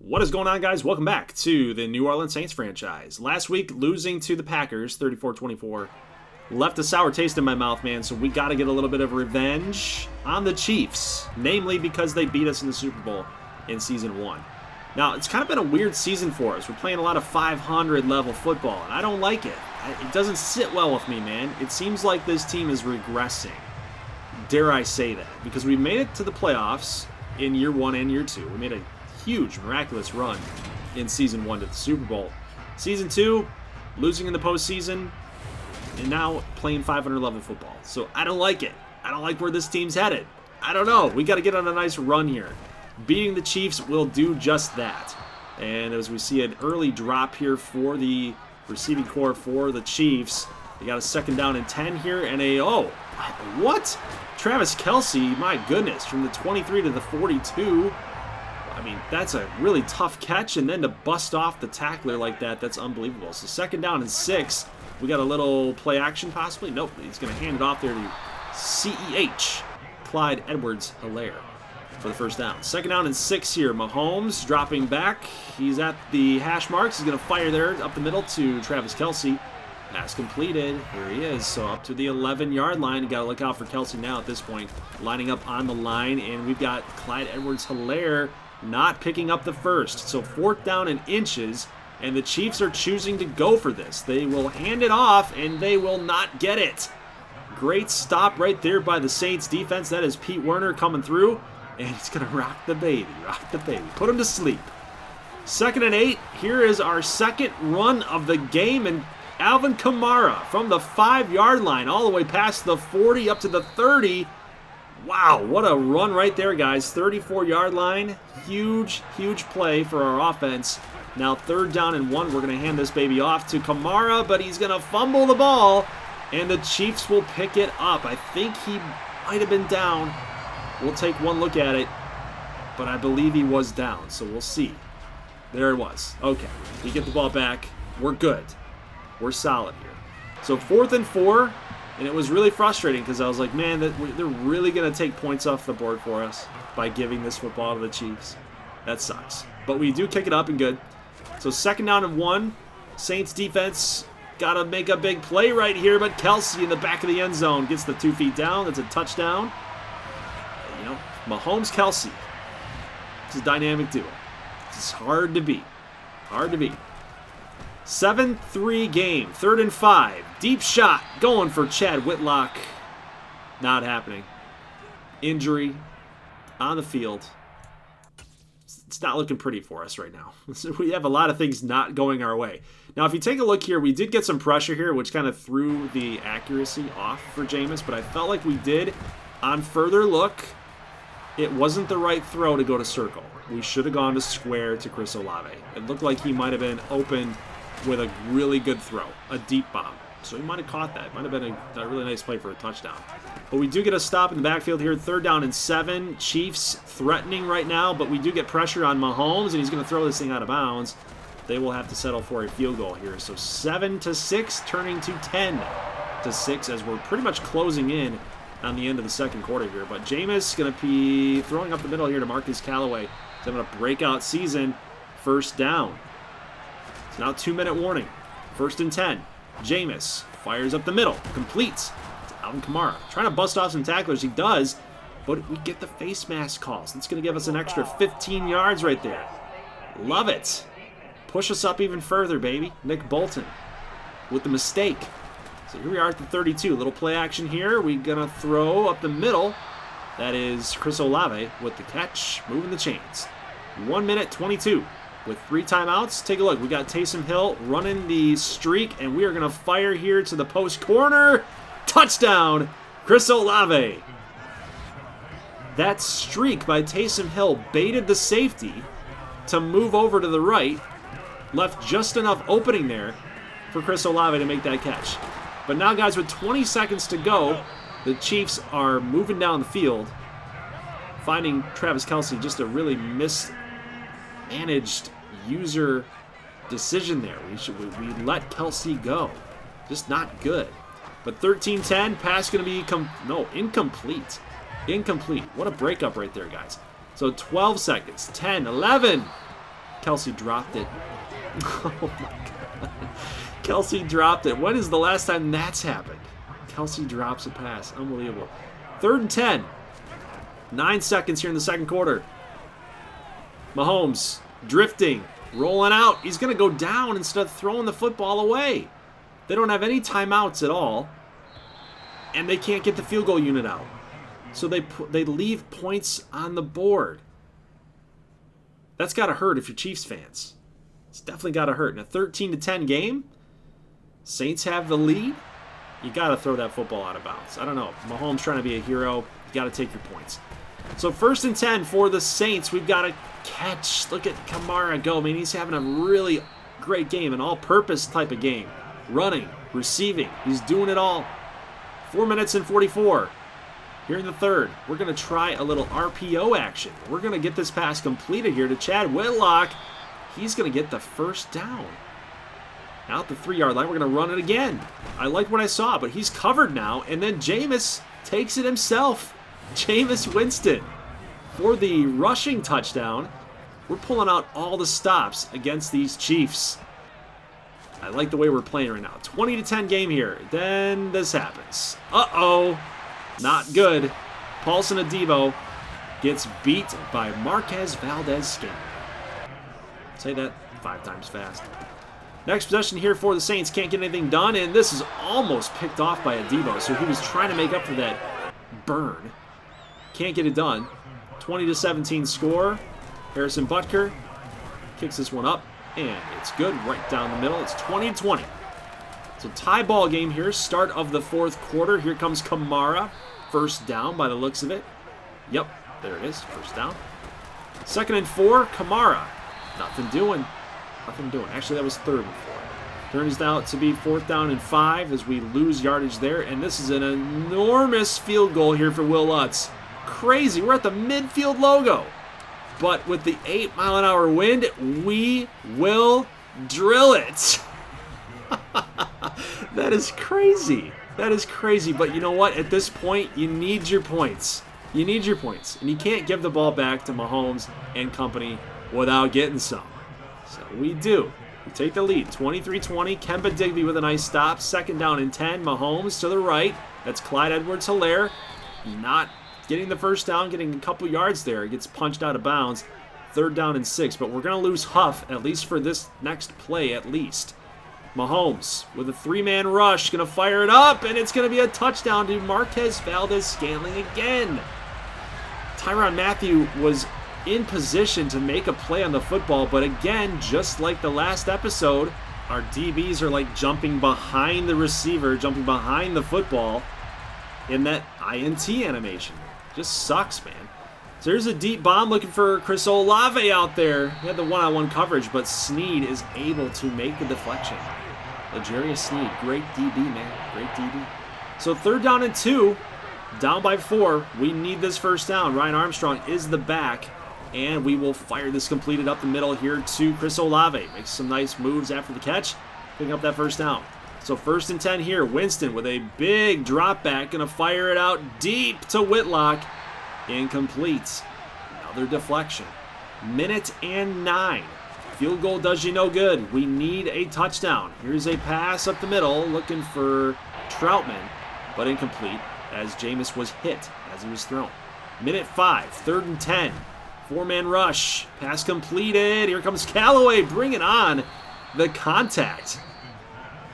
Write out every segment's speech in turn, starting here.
What is going on, guys? Welcome back to the New Orleans Saints franchise. Last week, losing to the Packers, 34-24, left a sour taste in my mouth, man, so we got to get a little bit of revenge on the Chiefs, namely because they beat us in the Super Bowl in Season 1. Now, it's kind of been a weird season for us. We're playing a lot of 500-level football, and I don't like it. It doesn't sit well with me, man. It seems like this team is regressing. Dare I say that? Because we made it to the playoffs in Year 1 and Year 2. We made a huge, miraculous run in Season 1 to the Super Bowl. Season 2, losing in the postseason, and now playing 500-level football. So I don't like it. I don't like where this team's headed. I don't know. We got to get on a nice run here. Beating the Chiefs will do just that. And as we see an early drop here for the receiving core for the Chiefs, they got a 2nd down and 10 here, and what? Travis Kelce, my goodness, from the 23 to the 42. I mean, that's a really tough catch, and then to bust off the tackler like that, that's unbelievable. So 2nd down and 6. We got a little play action possibly. Nope, he's going to hand it off there to CEH, Clyde Edwards-Helaire, for the 1st down. 2nd down and 6 here. Mahomes dropping back. He's at the hash marks. He's going to fire there up the middle to Travis Kelce. Pass completed. Here he is. So up to the 11-yard line. You got to look out for Kelce now at this point. Lining up on the line, and we've got Clyde Edwards-Helaire not picking up the first. So 4th down and inches, and the Chiefs are choosing to go for this. They will hand it off, and they will not get it. Great stop right there by the Saints defense. That is Pete Werner coming through, and he's going to rock the baby. Put him to sleep. 2nd and 8. Here is our second run of the game, and Alvin Kamara from the 5-yard line all the way past the 40 up to the 30. Wow, what a run right there, guys. 34-yard line. Huge, huge play for our offense. Now 3rd down and 1. We're going to hand this baby off to Kamara, but he's going to fumble the ball, and the Chiefs will pick it up. I think he might have been down. We'll take one look at it, but I believe he was down, so we'll see. There it was. Okay, we get the ball back. We're good. We're solid here. So 4th and 4. And it was really frustrating because I was like, man, they're really going to take points off the board for us by giving this football to the Chiefs. That sucks. But we do kick it up and good. So 2nd down and 1. Saints defense got to make a big play right here, but Kelce in the back of the end zone gets the 2 feet down. That's a touchdown. You know, Mahomes, Kelce. It's a dynamic duo. It's hard to beat. Hard to beat. 7-3 game, 3rd and 5. Deep shot going for Chad Whitlock. Not happening. Injury on the field. It's not looking pretty for us right now. We have a lot of things not going our way. Now, if you take a look here, we did get some pressure here, which kind of threw the accuracy off for Jameis, but I felt like we did, on further look, it wasn't the right throw to go to circle. We should have gone to square to Chris Olave. It looked like he might have been open with a really good throw, a deep bomb. So he might have caught that. Might have been a really nice play for a touchdown. But we do get a stop in the backfield here. 3rd down and 7. Chiefs threatening right now, but we do get pressure on Mahomes, and he's going to throw this thing out of bounds. They will have to settle for a field goal here. So 7-6, turning to 10-6 as we're pretty much closing in on the end of the 2nd quarter here. But Jameis going to be throwing up the middle here to Marcus Callaway. He's having a breakout season. 1st down. It's now 2-minute warning. 1st and 10. Jameis fires up the middle. Completes. It's Alvin Kamara. Trying to bust off some tacklers. He does. But we get the face mask calls. That's going to give us an extra 15 yards right there. Love it. Push us up even further, baby. Nick Bolton with the mistake. So here we are at the 32. Little play action here. We're going to throw up the middle. That is Chris Olave with the catch. Moving the chains. 1:22. With 3 timeouts. Take a look. We got Taysom Hill running the streak, and we are going to fire here to the post corner. Touchdown, Chris Olave. That streak by Taysom Hill baited the safety to move over to the right. Left just enough opening there for Chris Olave to make that catch. But now, guys, with 20 seconds to go, the Chiefs are moving down the field, finding Travis Kelce just a really mismanaged user decision there. We let Kelce go. Just not good. But 13-10, pass going to be incomplete. Incomplete. What a breakup right there, guys. So 12 seconds. 10, 11. Kelsey dropped it. Oh my God. Kelsey dropped it. When is the last time that's happened? Kelsey drops a pass. Unbelievable. 3rd and 10. 9 seconds here in the second quarter. Mahomes drifting, rolling out. He's going to go down instead of throwing the football away. They don't have any timeouts at all, and they can't get the field goal unit out. So they leave points on the board. That's got to hurt if you're Chiefs fans. It's definitely got to hurt. In a 13-10 game, Saints have the lead. You got to throw that football out of bounds. I don't know. Mahomes trying to be a hero. You got to take your points. So 1st and 10 for the Saints. We've got to catch. Look at Kamara go. I mean, he's having a really great game, an all-purpose type of game. Running, receiving. He's doing it all. 4 minutes and 44. Here in the third, we're going to try a little RPO action. We're going to get this pass completed here to Chad Whitlock. He's going to get the first down. Now at the 3-yard line, we're going to run it again. I like what I saw, but he's covered now. And then Jameis takes it himself. Jameis Winston for the rushing touchdown. We're pulling out all the stops against these Chiefs. I like the way we're playing right now. 20-10 game here. Then this happens. Uh-oh. Not good. Paulson Adebo gets beat by Marquez Valdez-Scantling. Say that 5 times fast. Next possession here for the Saints. Can't get anything done, and this is almost picked off by Adebo. So he was trying to make up for that burn. Can't get it done. 20-17 score. Harrison Butker kicks this one up, and it's good right down the middle. It's 20-20. It's a tie ball game here. Start of the 4th quarter. Here comes Kamara. First down by the looks of it. Yep, there it is. First down. 2nd and 4. Kamara. Nothing doing. Nothing doing. Actually, that was 3rd and 4. Turns out to be 4th down and 5 as we lose yardage there. And this is an enormous field goal here for Will Lutz. Crazy. We're at the midfield logo. But with the 8-mile-an-hour wind, we will drill it. That is crazy. That is crazy. But you know what? At this point, you need your points. You need your points. And you can't give the ball back to Mahomes and company without getting some. So we do. We take the lead. 23-20. Kemba Digby with a nice stop. 2nd down and 10. Mahomes to the right. That's Clyde Edwards-Helaire. Not getting the first down, getting a couple yards there. He gets punched out of bounds. 3rd down and 6. But we're going to lose Huff, at least for this next play at least. Mahomes with a 3-man rush. Going to fire it up, and it's going to be a touchdown to Marquez Valdez-Scantling again. Tyrann Mathieu was in position to make a play on the football, but again, just like the last episode, our DBs are like jumping behind the receiver, jumping behind the football in that INT animation. Just sucks, man. So there's a deep bomb looking for Chris Olave out there. He had the one-on-one coverage, but Sneed is able to make the deflection. L'Jarius Sneed, great DB, man. Great DB. So 3rd down and 2, down by 4. We need this first down. Ryan Armstrong is the back, and we will fire this completed up the middle here to Chris Olave. Makes some nice moves after the catch, picking up that first down. So 1st and 10 here. Winston with a big drop back. Going to fire it out deep to Whitlock. Incomplete. Another deflection. 1:09. Field goal does you no good. We need a touchdown. Here's a pass up the middle looking for Troutman, but incomplete as Jameis was hit as he was thrown. 5. 3rd and 10. 4-man rush. Pass completed. Here comes Callaway. Bring it on. The contact.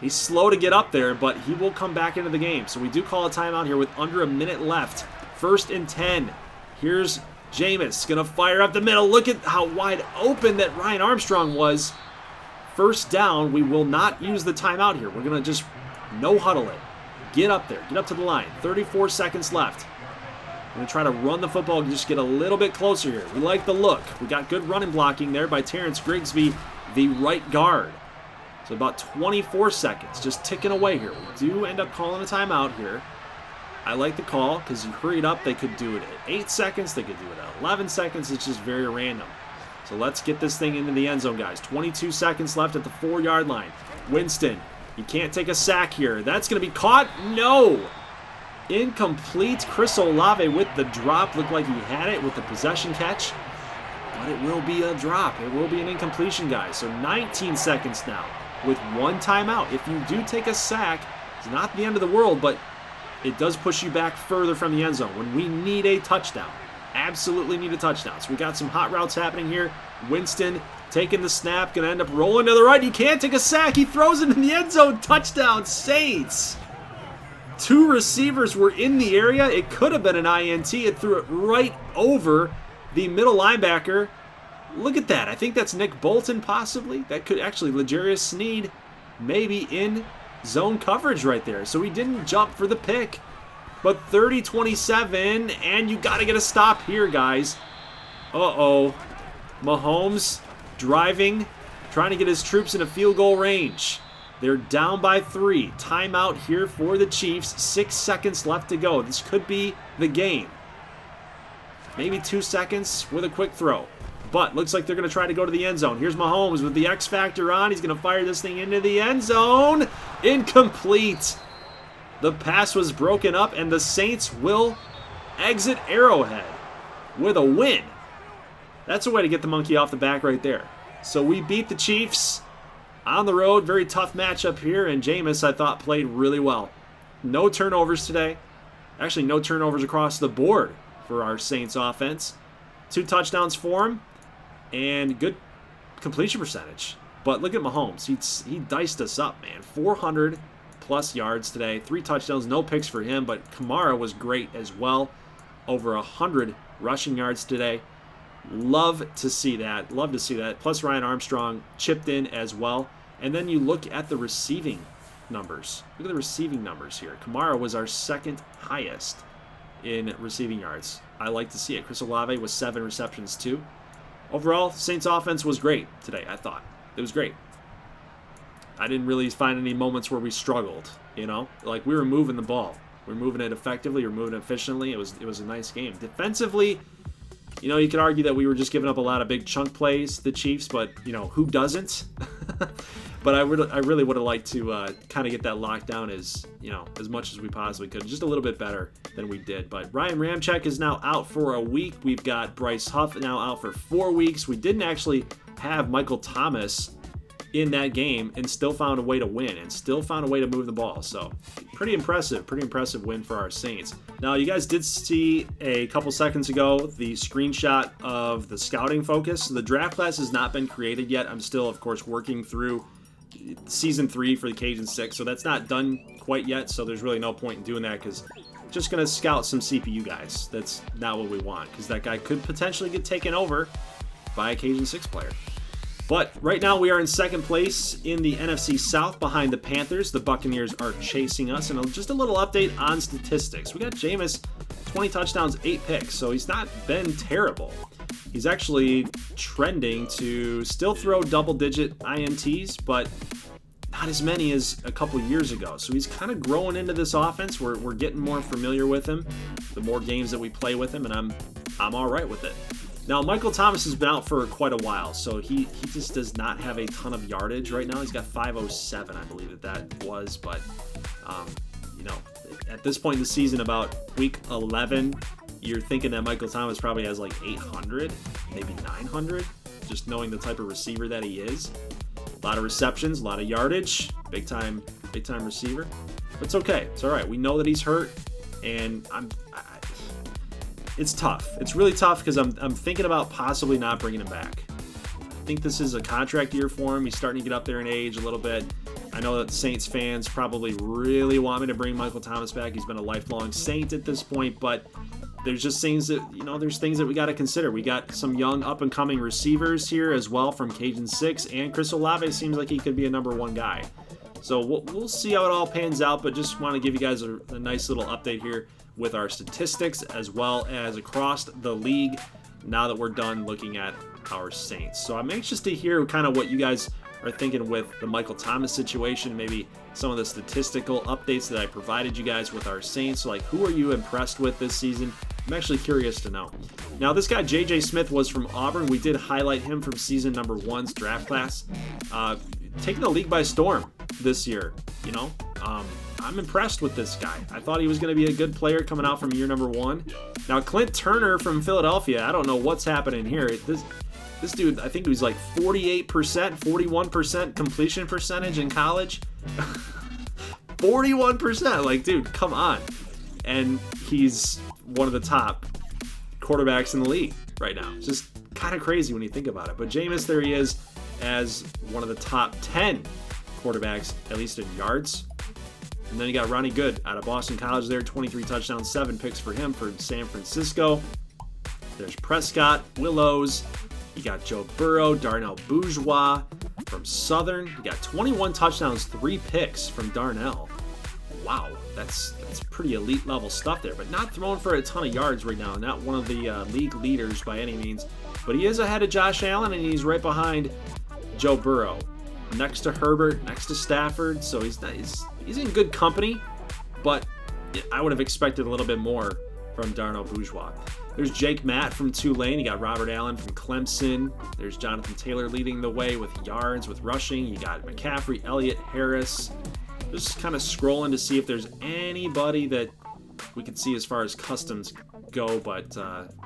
He's slow to get up there, but he will come back into the game. So we do call a timeout here with under a minute left. 1st and 10. Here's Jameis. Going to fire up the middle. Look at how wide open that Ryan Armstrong was. First down. We will not use the timeout here. We're going to just no huddle it. Get up there. Get up to the line. 34 seconds left. We're going to try to run the football and just get a little bit closer here. We like the look. We got good running blocking there by Terrence Grigsby, the right guard. So about 24 seconds, just ticking away here. We do end up calling a timeout here. I like the call because you hurried up. They could do it at 8 seconds. They could do it at 11 seconds. It's just very random. So let's get this thing into the end zone, guys. 22 seconds left at the 4-yard line. Winston, you can't take a sack here. That's going to be caught. No. Incomplete. Chris Olave with the drop. Looked like he had it with the possession catch. but it will be a drop. It will be an incompletion, guys. So 19 seconds now with one timeout. If you do take a sack, it's not the end of the world, but it does push you back further from the end zone when we need a touchdown. Absolutely need a touchdown. So we got some hot routes happening here. Winston taking the snap, going to end up rolling to the right. He can't take a sack. He throws it in the end zone. Touchdown, Saints. Two receivers were in the area. It could have been an INT. It threw it right over the middle linebacker. Look at that. I think that's Nick Bolton possibly. That could actually, L'Jarius Sneed maybe in zone coverage right there. So he didn't jump for the pick. But 30-27, and you got to get a stop here, guys. Uh-oh. Mahomes driving, trying to get his troops in a field goal range. They're down by 3. Timeout here for the Chiefs. 6 seconds left to go. This could be the game. Maybe 2 seconds with a quick throw. But looks like they're going to try to go to the end zone. Here's Mahomes with the X Factor on. He's going to fire this thing into the end zone. Incomplete. The pass was broken up, and the Saints will exit Arrowhead with a win. That's a way to get the monkey off the back right there. So we beat the Chiefs on the road. Very tough matchup here, and Jameis, I thought, played really well. No turnovers today. Actually, no turnovers across the board for our Saints offense. 2 touchdowns for him, and good completion percentage. But look at Mahomes. He diced us up, man. 400+ yards today, 3 touchdowns, no picks for him, but Kamara was great as well. Over 100 rushing yards today. Love to see that. Love to see that. Plus Ryan Armstrong chipped in as well. And then you look at the receiving numbers. Look at the receiving numbers here. Kamara was our second highest in receiving yards. I like to see it. Chris Olave was 7 receptions too. Overall, Saints offense was great today, I thought. It was great. I didn't really find any moments where we struggled, you know? Like, we were moving the ball. We were moving it effectively. We were moving it efficiently. It was a nice game. Defensively, you know, you could argue that we were just giving up a lot of big chunk plays to the Chiefs, but, you know, who doesn't? But I really would have liked to kind of get that locked down as much as we possibly could. Just a little bit better than we did. But Ryan Ramczyk is now out for a week. We've got Bryce Huff now out for 4 weeks. We didn't actually have Michael Thomas in that game and still found a way to win and still found a way to move the ball. So pretty impressive win for our Saints. Now, you guys did see a couple seconds ago the screenshot of the scouting focus. The draft class has not been created yet. I'm still, of course, working through season 3 for the Cajun 6, so that's not done quite yet, so there's really no point in doing that because just going to scout some CPU guys. That's not what we want because that guy could potentially get taken over by a Cajun 6 player. But right now we are in second place in the NFC South behind the Panthers. The Buccaneers are chasing us. And just a little update on statistics. We got Jameis, 20 touchdowns, 8 picks. So he's not been terrible. He's actually trending to still throw double-digit INTs, but not as many as a couple years ago. So he's kind of growing into this offense. We're getting more familiar with him, the more games that we play with him, and I'm all right with it. Now, Michael Thomas has been out for quite a while, so he just does not have a ton of yardage right now. He's got 507, I believe that was, but, at this point in the season, about week 11, you're thinking that Michael Thomas probably has like 800, maybe 900, just knowing the type of receiver that he is. A lot of receptions, a lot of yardage, big time receiver. But it's okay. It's all right. We know that he's hurt, and it's tough. It's really tough because I'm thinking about possibly not bringing him back. I think this is a contract year for him. He's starting to get up there in age a little bit. I know that Saints fans probably really want me to bring Michael Thomas back. He's been a lifelong Saint at this point, but there's just things that, there's things that we got to consider. We got some young up-and-coming receivers here as well from Cajun 6, and Chris Olave seems like he could be a number 1 guy. So we'll see how it all pans out, but just want to give you guys a nice little update here with our statistics as well as across the league now that we're done looking at our Saints. So I'm anxious to hear kind of what you guys are thinking with the Michael Thomas situation, maybe some of the statistical updates that I provided you guys with our Saints. So, like, who are you impressed with this season? I'm actually curious to know. Now, this guy, J.J. Smith, was from Auburn. We did highlight him from season number 1's draft class. Taking the league by storm this year, I'm impressed with this guy. I thought he was going to be a good player coming out from year number 1. Now, Clint Turner from Philadelphia, I don't know what's happening here. This dude, I think he was like 48%, 41% completion percentage in college. 41%, like, dude, come on. And he's one of the top quarterbacks in the league right now. It's just kind of crazy when you think about it. But Jameis, there he is as one of the top 10 quarterbacks, at least in yards. And then you got Ronnie Good out of Boston College there, 23 touchdowns, 7 picks for him for San Francisco. There's Prescott, Willows. You got Joe Burrow, Darnell Bourgeois from Southern. You got 21 touchdowns, 3 picks from Darnell. Wow, that's pretty elite level stuff there, but not throwing for a ton of yards right now. Not one of the league leaders by any means, but he is ahead of Josh Allen, and he's right behind Joe Burrow, next to Herbert, next to Stafford. So he's in good company, but I would have expected a little bit more from Darnell Bourgeois. There's Jake Matt from Tulane. You got Robert Allen from Clemson. There's Jonathan Taylor leading the way with yards, with rushing. You got McCaffrey, Elliott, Harris. Just kind of scrolling to see if there's anybody that we could see as far as customs go, but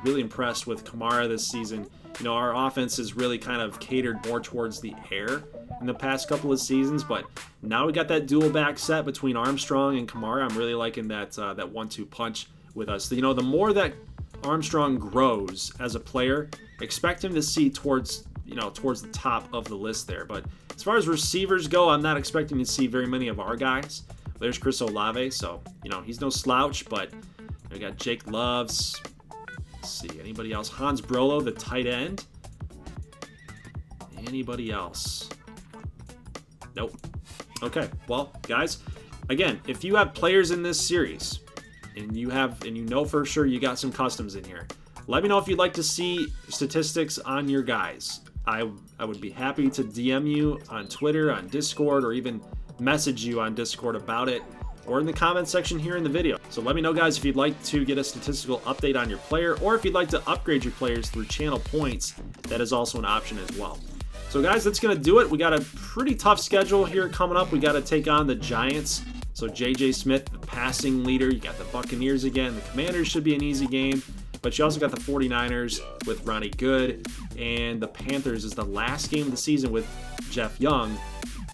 really impressed with Kamara this season. You know, our offense is really kind of catered more towards the air in the past couple of seasons, but now we got that dual back set between Armstrong and Kamara. I'm really liking that 1-2 punch with us. So, you know, the more that Armstrong grows as a player, expect him to see towards the top of the list there. But as far as receivers go, I'm not expecting to see very many of our guys. There's Chris Olave, so, you know, he's no slouch, but we got Jake Loves. Let's see, anybody else? Hans Brolo, the tight end. Anybody else? Nope. Okay, well, guys, again, if you have players in this series and you know for sure you got some customs in here, let me know if you'd like to see statistics on your guys. I would be happy to DM you on Twitter, on Discord, or even message you on Discord about it, or in the comment section here in the video. So let me know, guys, if you'd like to get a statistical update on your player, or if you'd like to upgrade your players through channel points. That is also an option as well. So, guys, that's going to do it. We got a pretty tough schedule here coming up. We got to take on the Giants. So J.J. Smith, the passing leader. You got the Buccaneers again. The Commanders should be an easy game. But you also got the 49ers with Ronnie Good. And the Panthers is the last game of the season with Jeff Young,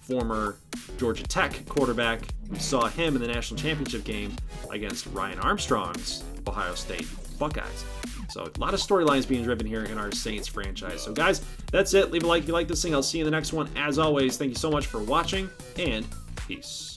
former Georgia Tech quarterback. We saw him in the national championship game against Ryan Armstrong's Ohio State Buckeyes. So a lot of storylines being driven here in our Saints franchise. So, guys, that's it. Leave a like if you like this thing. I'll see you in the next one. As always, thank you so much for watching, and peace.